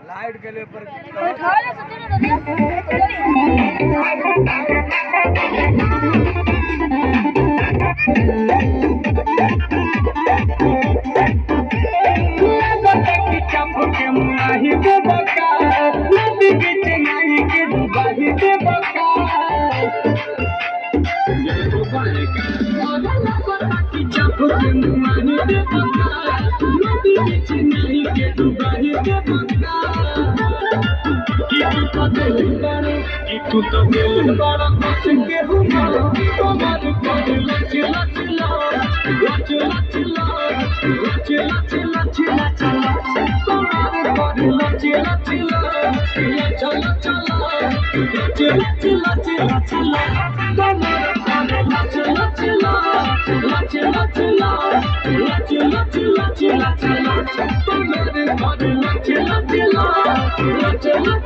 Light के लिए पर के मुआही दे बका नदी बीच नाही के डुबाही दे बका चाप के मुआही दे बका नदी बीच नाही के डुबाही दे बका तू तो दिल बड़ा खुश के हुआ तुम्हारे पर लच लच लच लच लच लच लच लच तुम्हारे पर लच लच लच लच लच लच लच लच तुम्हारे पर लच लच लच लच लच लच लच लच लच तुम्हारे पर लच लच लच लच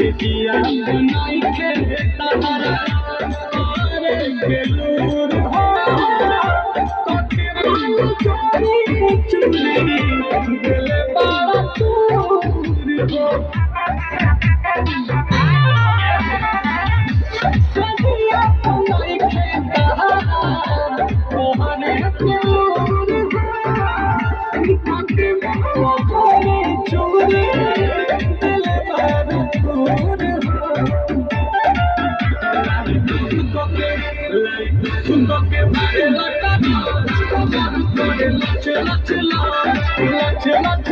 बनाई के तहरा करे बेलूर हो चोरी चुली दिल बड़ा दूर हो सदिया बनाई के तहरा तोहरे बेलूर हो चोरी चुली दिल बड़ा दूर तुमको के बारे लगा लच लच लच लच लच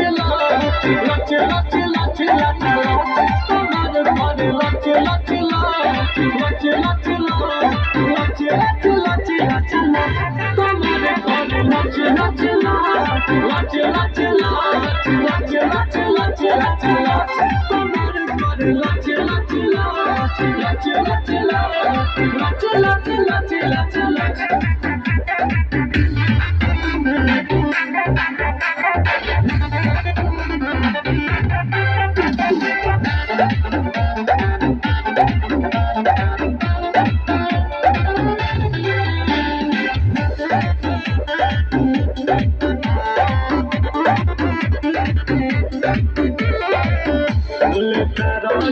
लच लच लच तुम्हारे बारे लच लच लच लच लच लच लच लच तुम्हारे बारे लच लच लच लच लच लच लच लच तुम्हारे बारे लच लच लच लच लच लच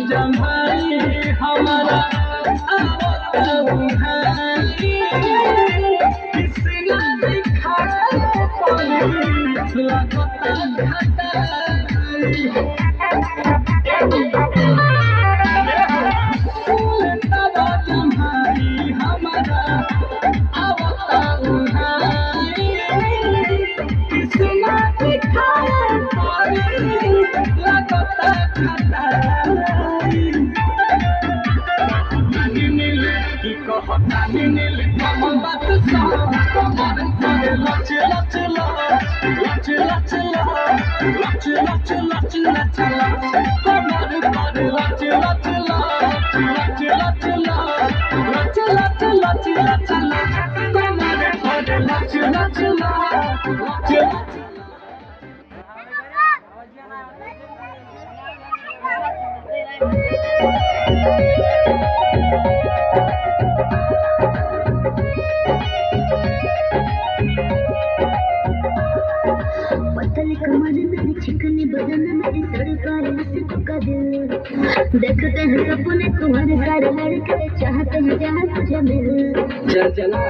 जमाई हमारा किसने दिखा जमाई हमारा किसने दिखा पतली कमर मेरी चिकनी बदन मेरी तड़का से का दिल देखते हैं सपने तुम्हारे सारे लड़के चाहते हैं जहाँ तुझे मिल चल चला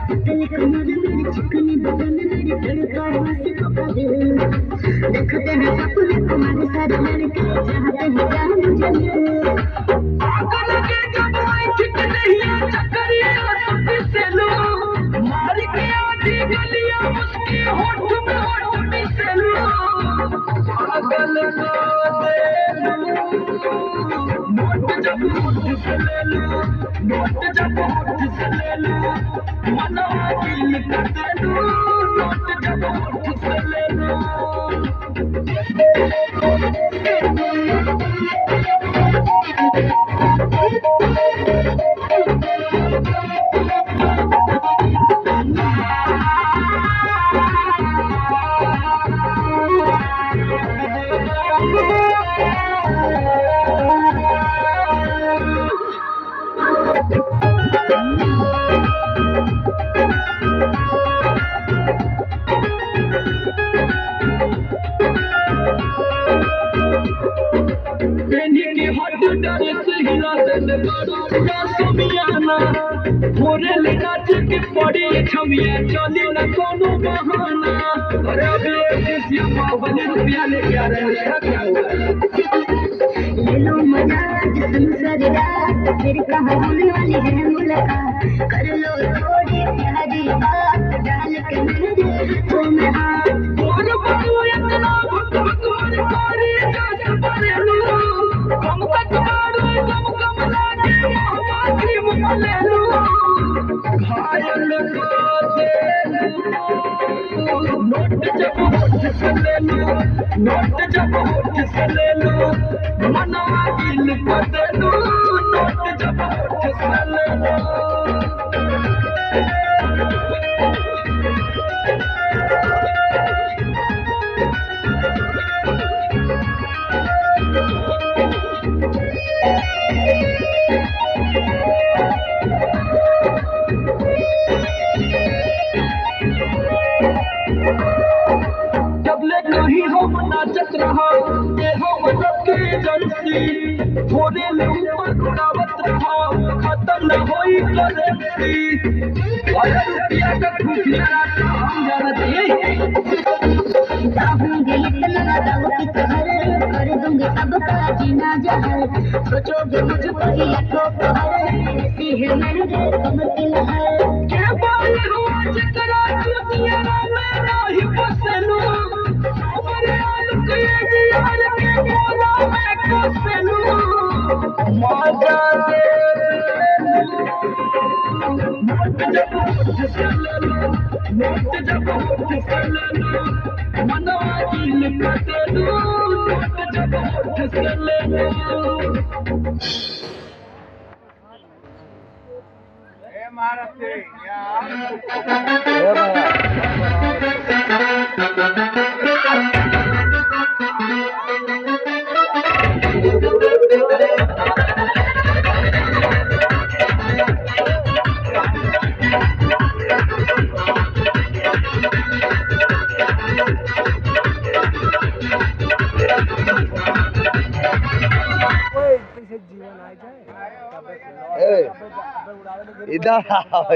पतली कमर मेरी चिकनी बदन मेरी तड़का से का दिल देखते हैं सपने तुम्हारे सारे लड़के चाहते हैं जहाँ तुझे मिल मार के आधी गलियां उसके होठ में होठ मिसे लो पागल को दे नोट जब होठ से ले लो नोट जब होठ से ले लो मनवा दिल का दे लो पड़ी छमिया चली न कोनो बहाना। अरे अभी रुपया लेके आ रहे हैं, क्या हुआ? ले लो मजा संसार रात, फिर कहाँ होने वाली है मुलाकात। कर लो थोड़ी प्यारी बात, डाल के मेरे हाथों में हाथ। और बाबू इतना भक्त कारी जैसे बरेलू, कम तक मारू कम कम लागे मोहब्बती मुमलेलू। घायल नोट जब होठ से ले लो, नोट जब होठ से ले लो, मनवा दिल को दे दो, नोट जब होठ से ले लो। कहीं हम नाचत रहा ये हम सबके एजेंसी, थोड़े ले ऊपर उड़ावत रहा खत्म न होई करेंसी। अरे रुपया का खुफिया रास्ता हम जानते हैं, चाहूंगी इतना दम की कहर, कर दूंगी सबका जीना जहर। सोचोगे मुझको ही लाखों कहर, ऐसी है मेरे कमर की लहर। क्या बात हुआ जकरा दुनिया में नहीं बसलू, मजा दे नोट जब होठ से ले लो, नोट जब होठ से ले लो, मनवा दिल को दे दो, नोट जब होठ से ले लो। महाराष्ट्र इधर आओ।